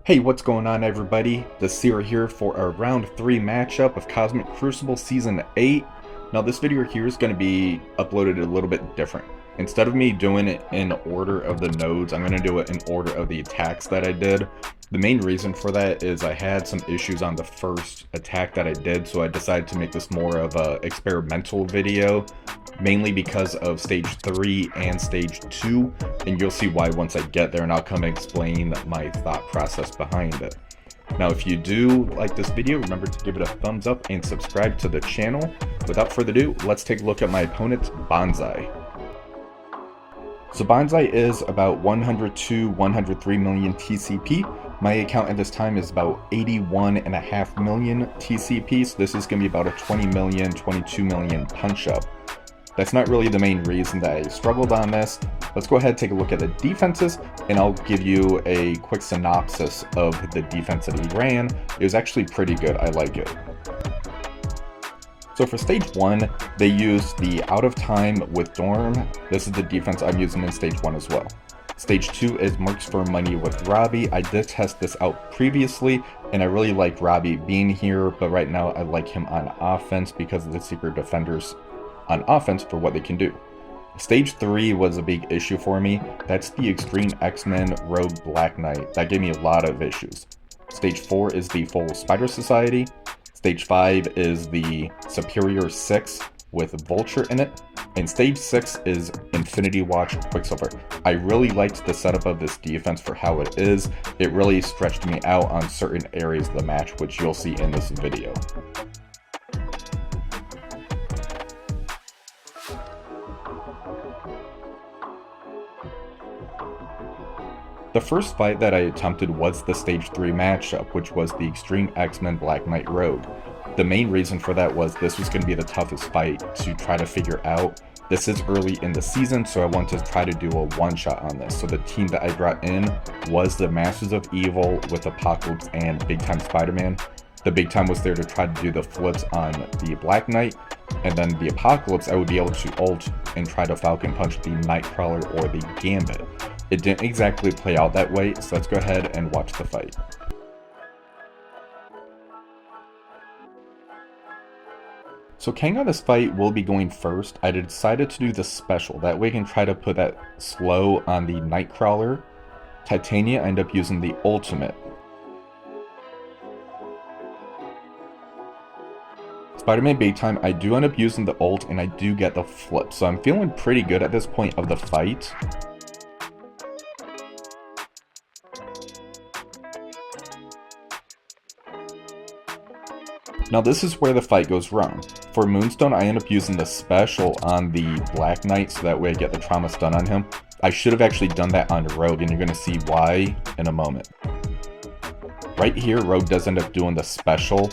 Hey, what's going on everybody? The Seer here for a round 3 matchup of Cosmic Crucible Season 8. Now this video here is going to be uploaded a little bit different. Instead of me doing it in order of the nodes, I'm going to do it in order of the attacks that I did. The main reason for that is I had some issues on the first attack that I did, so I decided to make this more of a experimental video, mainly because of stage 3 and stage 2, and you'll see why once I get there, and I'll come and explain my thought process behind it. Now if you do like this video, remember to give it a thumbs up and subscribe to the channel. Without further ado, let's take a look at my opponent's Bonsai. So Bonsai is about 100 to 103 million TCP. My account at this time is about 81.5 million TCP, so this is going to be about a 20 million, 22 million punch up. That's not really the main reason that I struggled on this. Let's go ahead and take a look at the defenses, and I'll give you a quick synopsis of the defense that he ran. It was actually pretty good, I like it. So for stage 1, they used the out of time with Dorm. This is the defense I'm using in stage 1 as well. Stage 2 is Mercs for money with Robbie. I did test this out previously, and I really like Robbie being here, but right now I like him on offense because of the secret defenders on offense for what they can do. Stage 3 was a big issue for me. That's the X-Treme X-Men Rogue Black Knight. That gave me a lot of issues. Stage 4 is the full Spider Society. Stage 5 is the Superior 6 with Vulture in it. And stage 6 is Infinity Watch Quicksilver. I really liked the setup of this defense for how it is. It really stretched me out on certain areas of the match, which you'll see in this video. The first fight that I attempted was the stage 3 matchup, which was the X-Treme X-Men Black Knight Rogue. The main reason for that was this was going to be the toughest fight to try to figure out. This is early in the season, so I wanted to try to do a one-shot on this. So the team that I brought in was the Masters of Evil with Apocalypse and Big Time Spider-Man. The Big Time was there to try to do the flips on the Black Knight, and then the Apocalypse I would be able to ult and try to Falcon Punch the Nightcrawler or the Gambit. It didn't exactly play out that way, so let's go ahead and watch the fight. So Kang on this fight will be going first. I decided to do the special, that way I can try to put that slow on the Nightcrawler. Titania, I end up using the ultimate. Spider-Man Big Time, I do end up using the ult and I do get the flip, so I'm feeling pretty good at this point of the fight. Now this is where the fight goes wrong. For Moonstone, I end up using the special on the Black Knight, so that way I get the trauma stun on him. I should have actually done that on Rogue, and you're going to see why in a moment. Right here, Rogue does end up doing the special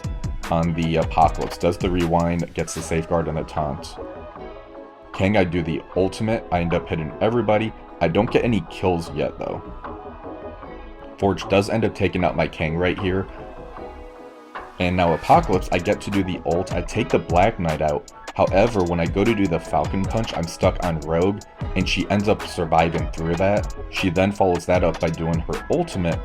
on the Apocalypse, does the rewind, gets the safeguard and the taunt. Kang, I do the ultimate, I end up hitting everybody. I don't get any kills yet though. Forge does end up taking out my Kang right here. And now Apocalypse, I get to do the ult, I take the Black Knight out. However, when I go to do the Falcon Punch, I'm stuck on Rogue, and she ends up surviving through that. She then follows that up by doing her ultimate,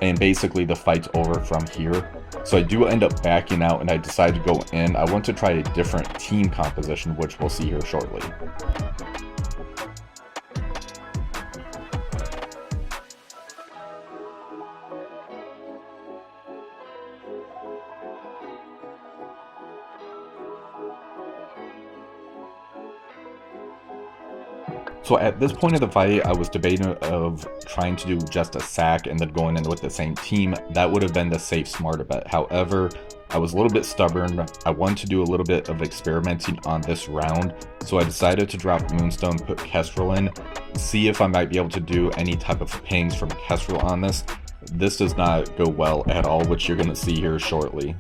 and basically the fight's over from here. So I do end up backing out, and I decide to go in. I want to try a different team composition, which we'll see here shortly. So at this point of the fight, I was debating of trying to do just a sack and then going in with the same team. That would have been the safe, smarter bet. However, I was a little bit stubborn. I wanted to do a little bit of experimenting on this round. So I decided to drop Moonstone, put Kestrel in, see if I might be able to do any type of pings from Kestrel on this. This does not go well at all, which you're going to see here shortly.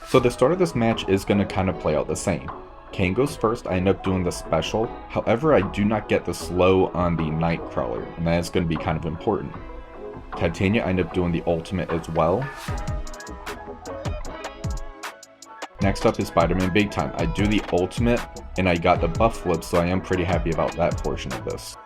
So the start of this match is going to kind of play out the same. Kang goes first, I end up doing the special. However, I do not get the slow on the Nightcrawler, and that is going to be kind of important. Titania, I end up doing the ultimate as well. Next up is Spider-Man Big Time. I do the ultimate, and I got the buff flip, so I am pretty happy about that portion of this.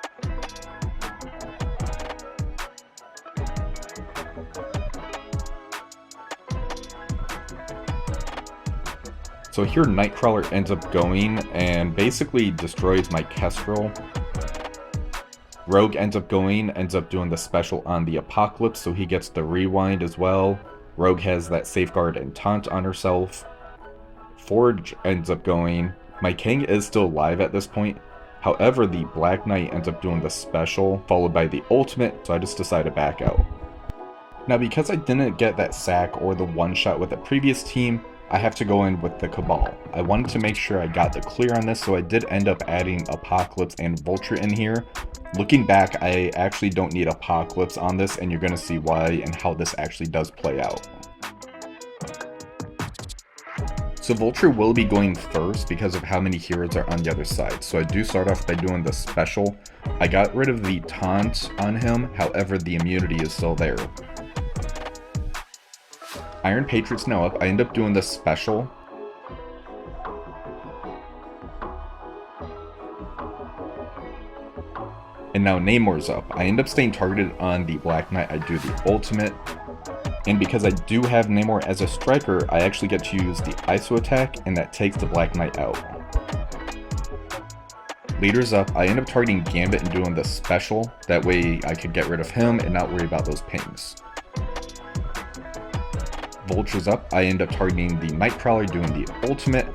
So here Nightcrawler ends up going and basically destroys my Kestrel. Rogue ends up doing the special on the Apocalypse, so he gets the rewind as well. Rogue has that Safeguard and Taunt on herself. Forge ends up going. My King is still alive at this point. However, the Black Knight ends up doing the special, followed by the ultimate, so I just decided to back out. Now because I didn't get that sack or the one-shot with the previous team, I have to go in with the Cabal. I wanted to make sure I got the clear on this, so I did end up adding Apocalypse and Vulture in here. Looking back, I actually don't need Apocalypse on this, and you're going to see why and how this actually does play out. So Vulture will be going first because of how many heroes are on the other side. So I do start off by doing the special. I got rid of the taunt on him, however the immunity is still there. Iron Patriot's now up. I end up doing the special. And now Namor's up. I end up staying targeted on the Black Knight. I do the ultimate. And because I do have Namor as a striker, I actually get to use the ISO attack, and that takes the Black Knight out. Leader's up. I end up targeting Gambit and doing the special. That way I could get rid of him and not worry about those pings. Vulture's up. I end up targeting the Nightcrawler, doing the ultimate,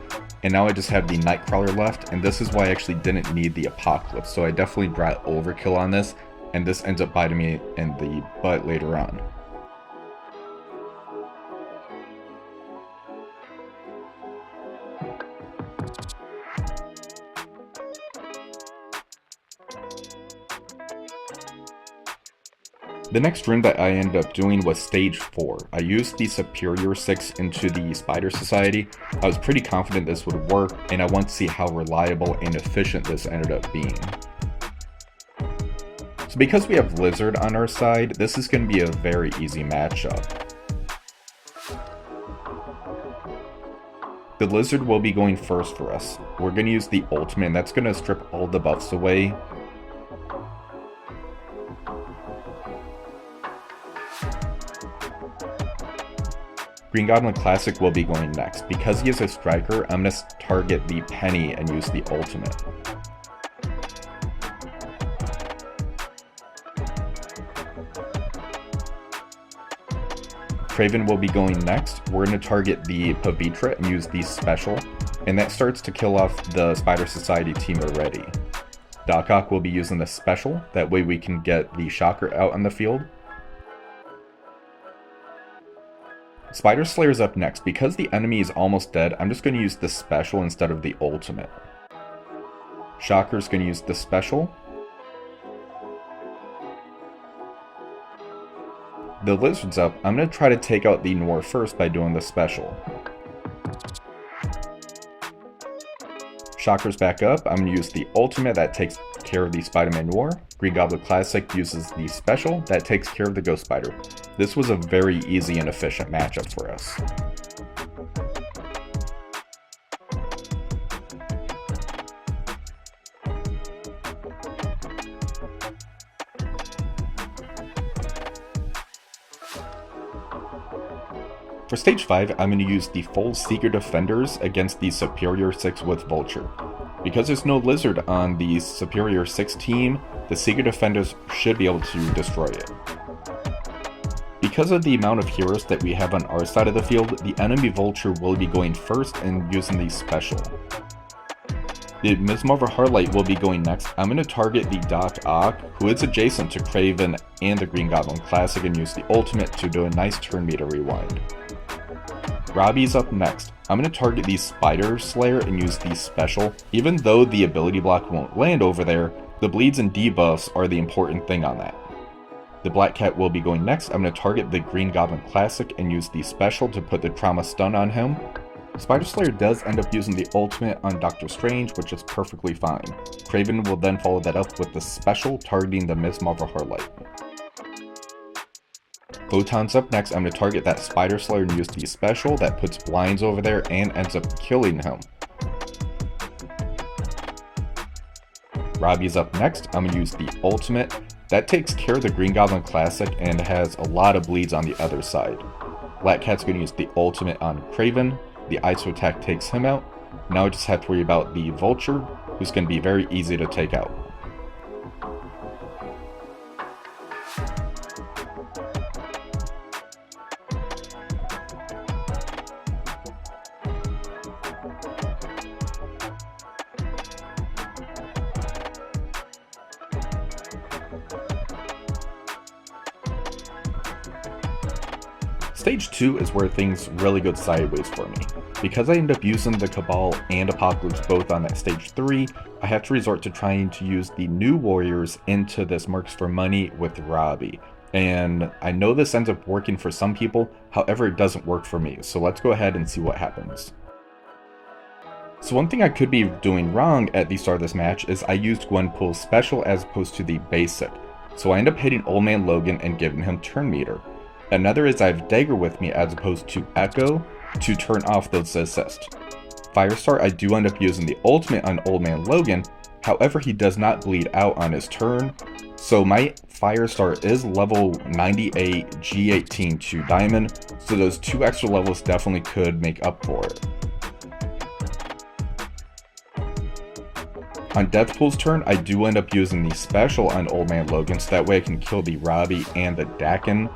and now I just have the Nightcrawler left, and this is why I actually didn't need the Apocalypse, so I definitely brought overkill on this, and this ends up biting me in the butt later on. The next rune that I ended up doing was stage 4. I used the Superior 6 into the Spider Society. I was pretty confident this would work, and I want to see how reliable and efficient this ended up being. So because we have Lizard on our side, this is going to be a very easy matchup. The Lizard will be going first for us. We're going to use the ultimate, and that's going to strip all the buffs away. Green Goblin Classic will be going next. Because he is a striker, I'm going to target the Penny and use the ultimate. Kraven will be going next. We're going to target the Pavitra and use the special, and that starts to kill off the Spider Society team already. Doc Ock will be using the special, that way we can get the Shocker out on the field. Spider Slayer's up next. Because the enemy is almost dead, I'm just going to use the special instead of the ultimate. Shocker's going to use the special. The Lizard's up. I'm going to try to take out the Noir first by doing the special. Shocker's back up. I'm going to use the ultimate. That takes care of the Spider-Man Noir. Green Goblin Classic uses the special. That takes care of the Ghost Spider. This was a very easy and efficient matchup for us. For stage 5, I'm going to use the full Secret Defenders against the Superior 6 with Vulture. Because there's no Lizard on the Superior 6 team, the Secret Defenders should be able to destroy it. Because of the amount of heroes that we have on our side of the field, the enemy Vulture will be going first and using the special. The Ms. Marvel Heartlight will be going next. I'm going to target the Doc Ock, who is adjacent to Kraven and the Green Goblin Classic, and use the ultimate to do a nice turn meter rewind. Robbie's up next. I'm going to target the Spider Slayer and use the special. Even though the ability block won't land over there, the bleeds and debuffs are the important thing on that. The Black Cat will be going next. I'm going to target the Green Goblin Classic and use the special to put the Trauma Stun on him. Spider Slayer does end up using the ultimate on Doctor Strange, which is perfectly fine. Kraven will then follow that up with the special targeting the Ms. Marvel Heartlight. Photon's up next. I'm going to target that Spider Slayer and use the special. That puts blinds over there and ends up killing him. Robbie's up next. I'm going to use the ultimate. That takes care of the Green Goblin Classic and has a lot of bleeds on the other side. Black Cat's going to use the ultimate on Kraven. the ISO attack takes him out. Now I just have to worry about the Vulture, who's going to be very easy to take out. Stage 2 is where things really go sideways for me. Because I end up using the Cabal and Apocalypse both on that stage 3, I have to resort to trying to use the new warriors into this Mercs for money with Robbie. And I know this ends up working for some people, however it doesn't work for me, so let's go ahead and see what happens. So one thing I could be doing wrong at the start of this match is I used Gwenpool's special as opposed to the basic. So I end up hitting Old Man Logan and giving him turn meter. Another is I have Dagger with me as opposed to Echo to turn off those assists. Firestar, I do end up using the ultimate on Old Man Logan, however he does not bleed out on his turn, so my Firestar is level 98 G18 to Diamond, so those 2 extra levels definitely could make up for it. On Deathpool's turn, I do end up using the special on Old Man Logan, so that way I can kill the Robbie and the Dakin.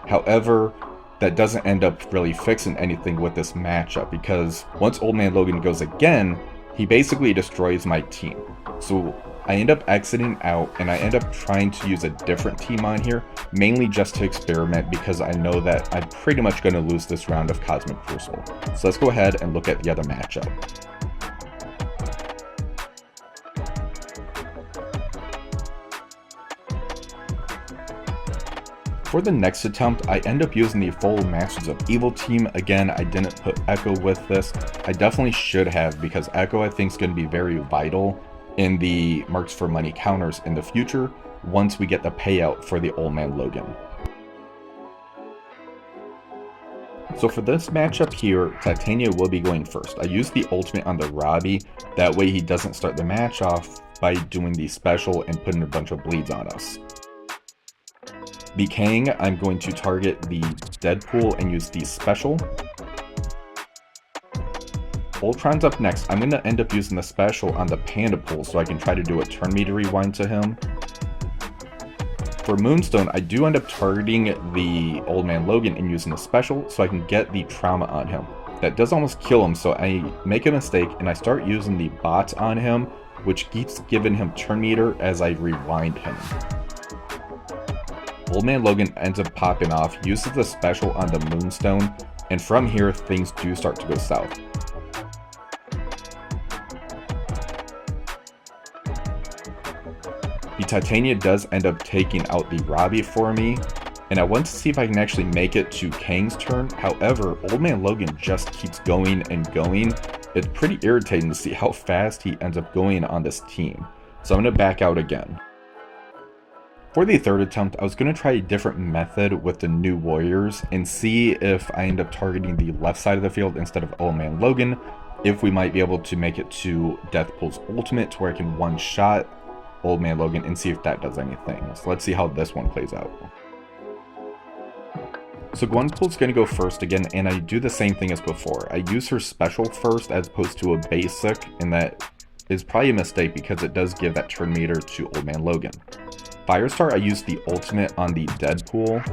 However, that doesn't end up really fixing anything with this matchup, because once Old Man Logan goes again, he basically destroys my team. So I end up exiting out and I end up trying to use a different team on here, mainly just to experiment because I know that I'm pretty much going to lose this round of Cosmic Crucible. So let's go ahead and look at the other matchup. For the next attempt, I end up using the full Masters of Evil team. Again, I didn't put Echo with this. I definitely should have, because Echo I think is going to be very vital in the Mercs for Money counters in the future once we get the payout for the Old Man Logan. So for this matchup here, Titania will be going first. I used the ultimate on the Robbie, that way he doesn't start the match off by doing the special and putting a bunch of bleeds on us. The Kang, I'm going to target the Deadpool and use the special. Ultron's up next. I'm going to end up using the special on the Panda Pool so I can try to do a turn meter rewind to him. For Moonstone, I do end up targeting the Old Man Logan and using the special so I can get the trauma on him. That does almost kill him, so I make a mistake and I start using the bots on him, which keeps giving him turn meter as I rewind him. Old Man Logan ends up popping off, uses the special on the Moonstone, and from here things do start to go south. The Titania does end up taking out the Robbie for me, and I want to see if I can actually make it to Kang's turn. However, Old Man Logan just keeps going and going. It's pretty irritating to see how fast he ends up going on this team. So I'm going to back out again. For the third attempt, I was going to try a different method with the new warriors and see if I end up targeting the left side of the field instead of Old Man Logan, if we might be able to make it to Deathpool's ultimate to where I can one-shot Old Man Logan and see if that does anything. So let's see how this one plays out. So Gwenpool's going to go first again, and I do the same thing as before. I use her special first as opposed to a basic, and that is probably a mistake because it does give that turn meter to Old Man Logan. Firestar, I use the ultimate on the Deadpool,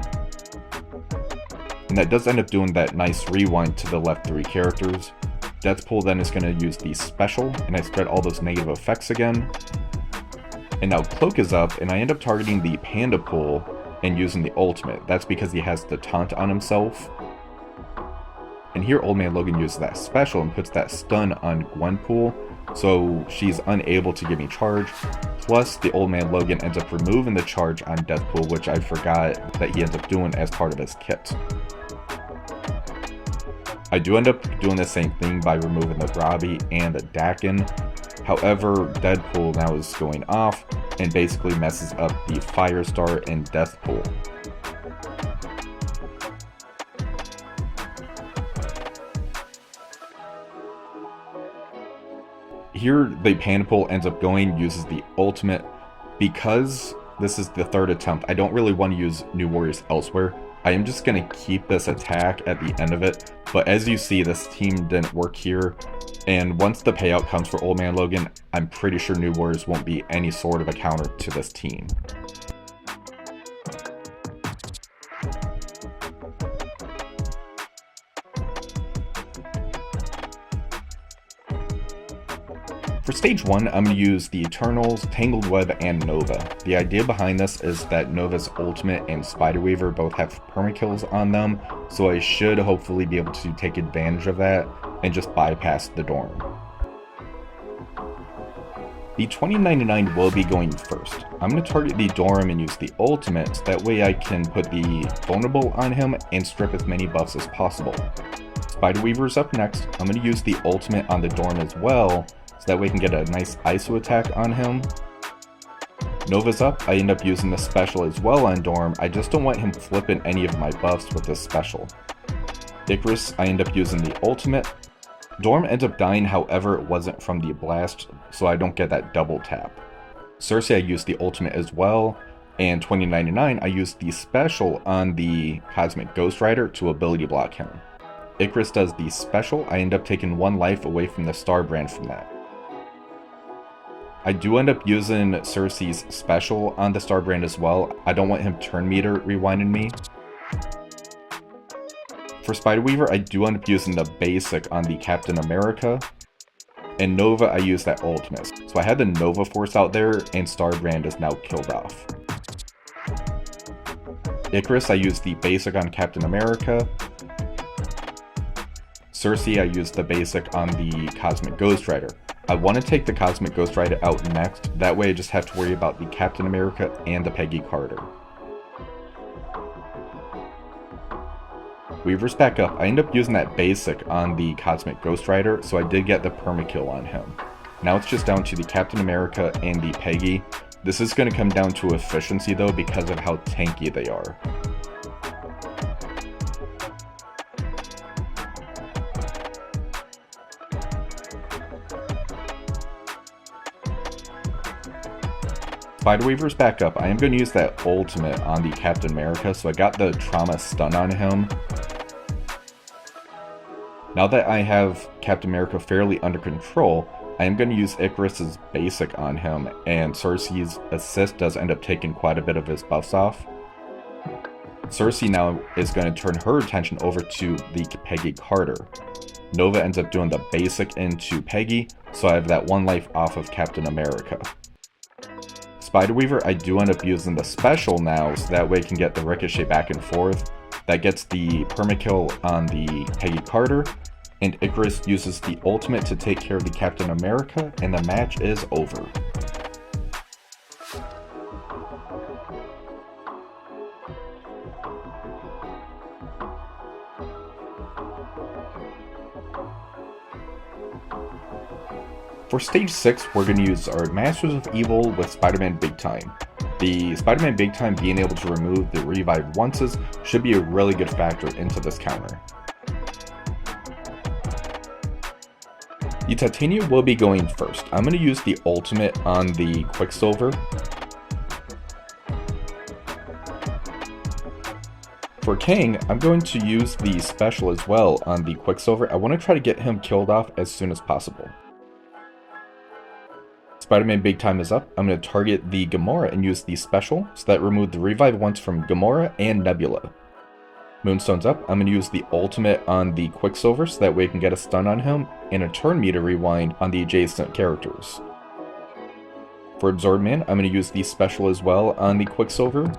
and that does end up doing that nice rewind to the left 3 characters. Deadpool then is going to use the special, and I spread all those negative effects again. And now Cloak is up, and I end up targeting the Panda Pool and using the ultimate. That's because he has the taunt on himself. And here Old Man Logan uses that special and puts that stun on Gwenpool, so she's unable to give me charge. Plus, the Old Man Logan ends up removing the charge on Deathpool, which I forgot that he ends up doing as part of his kit. I do end up doing the same thing by removing the Robbie and the Dakin. However, Deadpool now is going off and basically messes up the Firestar and Deathpool. Here, the Panda Pool ends up going, uses the ultimate. Because this is the third attempt, I don't really want to use new warriors elsewhere. I am just going to keep this attack at the end of it, but as you see, this team didn't work here, and once the payout comes for Old Man Logan, I'm pretty sure New Warriors won't be any sort of a counter to this team. For stage 1, I'm going to use the Eternals, Tangled Web, and Nova. The idea behind this is that Nova's ultimate and Spiderweaver both have permakills on them, so I should hopefully be able to take advantage of that and just bypass the Dorm. The 2099 will be going first. I'm going to target the Dorm and use the ultimate, so that way I can put the vulnerable on him and strip as many buffs as possible. Spiderweaver's up next. I'm going to use the ultimate on the Dorm as well, so that way we can get a nice ISO attack on him. Nova's up. I end up using the special as well on Dorm. I just don't want him flipping any of my buffs with this special. Icarus, I end up using the ultimate. Dorm ends up dying, however it wasn't from the blast, so I don't get that double tap. Cersei, I use the ultimate as well. And 2099, I use the special on the Cosmic Ghost Rider to ability block him. Icarus does the special. I end up taking 1 life away from the Star Brand from that. I do end up using Cersei's special on the Star Brand as well. I don't want him turn meter rewinding me. For Spiderweaver, I do end up using the basic on the Captain America. And Nova, I use that ultimate. So I had the Nova Force out there, and Star Brand is now killed off. Icarus, I use the basic on Captain America. Cersei, I use the basic on the Cosmic Ghost Rider. I want to take the Cosmic Ghost Rider out next, that way I just have to worry about the Captain America and the Peggy Carter. Weaver's back up. I end up using that basic on the Cosmic Ghost Rider, so I did get the permakill on him. Now it's just down to the Captain America and the Peggy. This is going to come down to efficiency though because of how tanky they are. Spiderweaver's back up. I am going to use that ultimate on the Captain America, so I got the trauma stun on him. Now that I have Captain America fairly under control, I am going to use Icarus's basic on him, and Cersei's assist does end up taking quite a bit of his buffs off. Cersei now is going to turn her attention over to the Peggy Carter. Nova ends up doing the basic into Peggy, so I have that 1 life off of Captain America. Spiderweaver, I do end up using the special now, so that way I can get the ricochet back and forth. That gets the permakill on the Peggy Carter, and Icarus uses the ultimate to take care of the Captain America, and the match is over. For stage 6, we're going to use our Masters of Evil with Spider-Man Big Time. The Spider-Man Big Time being able to remove the revive onces should be a really good factor into this counter. The Titania will be going first. I'm going to use the ultimate on the Quicksilver. For Kang, I'm going to use the special as well on the Quicksilver. I want to try to get him killed off as soon as possible. Spider-Man Big Time is up. I'm going to target the Gamora and use the special, so that removed the revive once from Gamora and Nebula. Moonstone's up. I'm going to use the ultimate on the Quicksilver, so that way I can get a stun on him, and a turn meter rewind on the adjacent characters. For Absorbman, I'm going to use the special as well on the Quicksilver.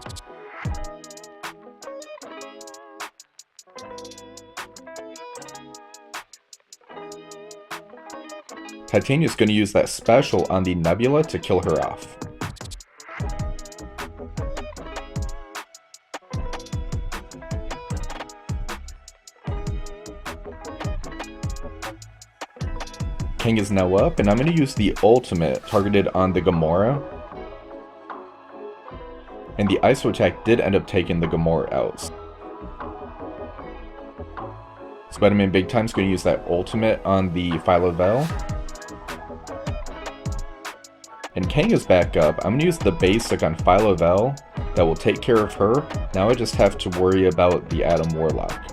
Titania's going to use that special on the Nebula to kill her off. Kang is now up, and I'm going to use the ultimate targeted on the Gamora. And the ISO attack did end up taking the Gamora out. Spider-Man Big Time's going to use that ultimate on the Phyla-Vell. And Kang is back up. I'm going to use the basic on Phyla-Vell. That will take care of her. Now I just have to worry about the Atom Warlock.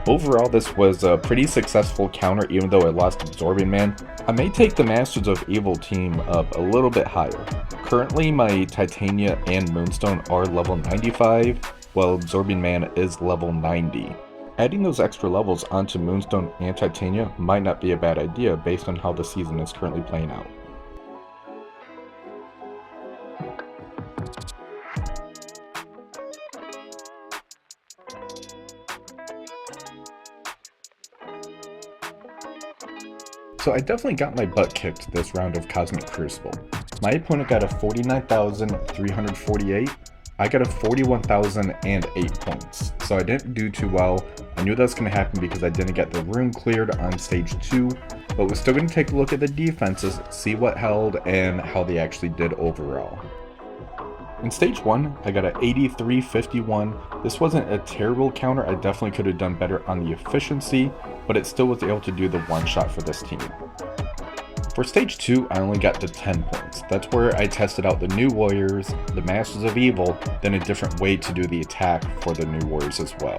Overall, this was a pretty successful counter even though I lost Absorbing Man. I may take the Masters of Evil team up a little bit higher. Currently my Titania and Moonstone are level 95, while Absorbing Man is level 90. Adding those extra levels onto Moonstone and Titania might not be a bad idea based on how the season is currently playing out. So I definitely got my butt kicked this round of Cosmic Crucible. My opponent got a 49,348. I got a 41,008 points. So I didn't do too well. I knew that was going to happen because I didn't get the room cleared on stage 2. But we're still going to take a look at the defenses, see what held, and how they actually did overall. In stage 1, I got an 8351. This wasn't a terrible counter, I definitely could have done better on the efficiency, but it still was able to do the one shot for this team. For stage 2, I only got to 10 points. That's where I tested out the new warriors, the Masters of Evil, then a different way to do the attack for the new warriors as well.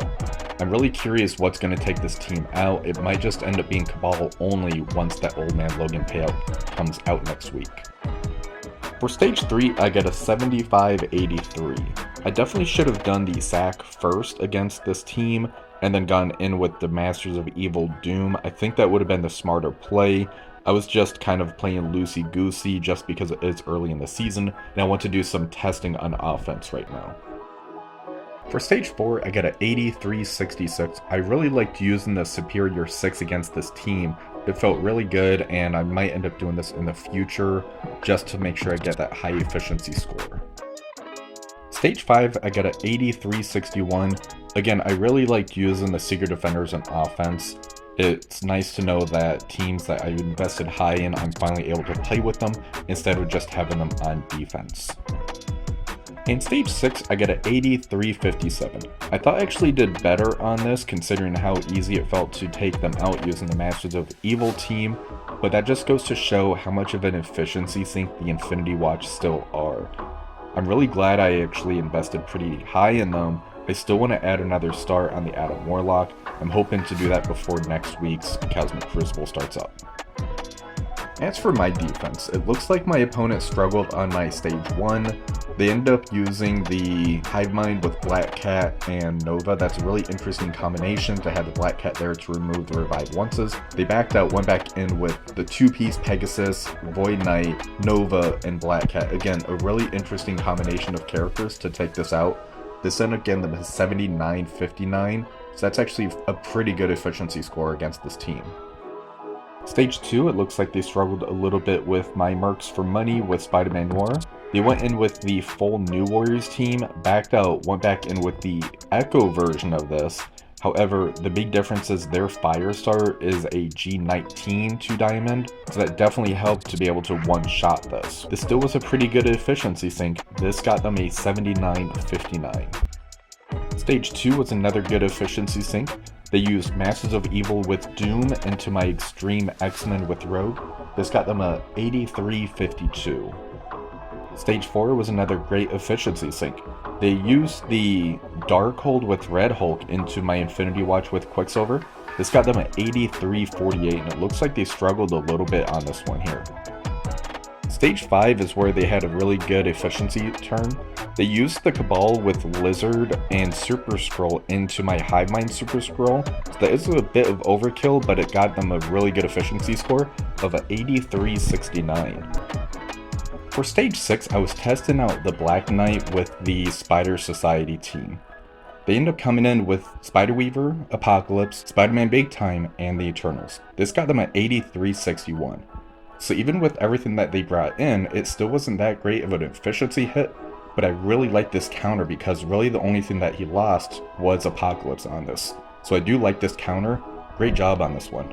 I'm really curious what's going to take this team out. It might just end up being Cabal only once that Old Man Logan payout comes out next week. For stage 3, I get a 7583. I definitely should have done the sack first against this team and then gone in with the Masters of Evil Doom. I think that would have been the smarter play. I was just kind of playing loosey-goosey just because it is early in the season and I want to do some testing on offense right now. For stage 4, I get an 8366. I really liked using the Superior 6 against this team. It felt really good and I might end up doing this in the future just to make sure I get that high efficiency score. Stage 5, I got an 8361. Again, I really liked using the Secret Defenders on offense. It's nice to know that teams that I've invested high in, I'm finally able to play with them instead of just having them on defense. In stage 6, I get an 8357. I thought I actually did better on this considering how easy it felt to take them out using the Masters of Evil team, but that just goes to show how much of an efficiency sink the Infinity Watch still are. I'm really glad I actually invested pretty high in them. I still want to add another star on the Atom Warlock. I'm hoping to do that before next week's Cosmic Crucible starts up. As for my defense, it looks like my opponent struggled on my stage 1. They ended up using the Hive Mind with Black Cat and Nova. That's a really interesting combination to have the Black Cat there to remove the revived onces. They backed out, went back in with the 2-piece Pegasus, Void Knight, Nova, and Black Cat. Again, a really interesting combination of characters to take this out. This ended up getting them a 7959, so that's actually a pretty good efficiency score against this team. Stage 2, it looks like they struggled a little bit with my Mercs for money with Spider-Man Noir. They went in with the full New Warriors team, backed out, went back in with the Echo version of this. However, the big difference is their Firestar is a G19 2-diamond, so that definitely helped to be able to one-shot this. This still was a pretty good efficiency sink. This got them a 7959. Stage 2 was another good efficiency sink. They used Masters of Evil with Doom into my X-Treme X-Men with Rogue. This got them a 8352. Stage 4 was another great efficiency sink. They used the Darkhold with Red Hulk into my Infinity Watch with Quicksilver. This got them at 8348 and it looks like they struggled a little bit on this one here. Stage 5 is where they had a really good efficiency turn. They used the Cabal with Lizard and Super Scroll into my Hive Mind Super Scroll. So that is a bit of overkill, but it got them a really good efficiency score of an 8369. For stage 6, I was testing out the Black Knight with the Spider Society team. They ended up coming in with Spider Weaver, Apocalypse, Spider-Man Big Time, and the Eternals. This got them at 8361. So even with everything that they brought in, it still wasn't that great of an efficiency hit, but I really like this counter because really the only thing that he lost was Apocalypse on this. So I do like this counter. Great job on this one.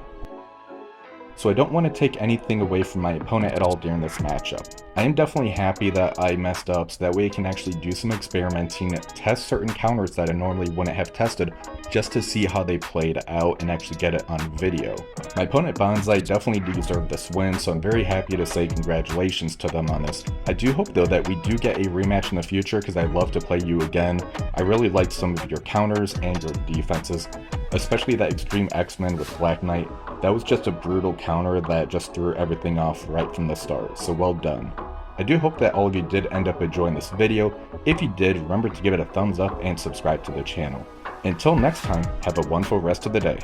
so I don't want to take anything away from my opponent at all during this matchup. I am definitely happy that I messed up so that way I can actually do some experimenting, test certain counters that I normally wouldn't have tested just to see how they played out and actually get it on video. My opponent Bonsai definitely deserved this win, so I'm very happy to say congratulations to them on this. I do hope though that we do get a rematch in the future because I'd love to play you again. I really liked some of your counters and your defenses, especially that X-Treme X-Men with Black Knight. That was just a brutal counter that just threw everything off right from the start, so well done. I do hope that all of you did end up enjoying this video. If you did, remember to give it a thumbs up and subscribe to the channel. Until next time, have a wonderful rest of the day.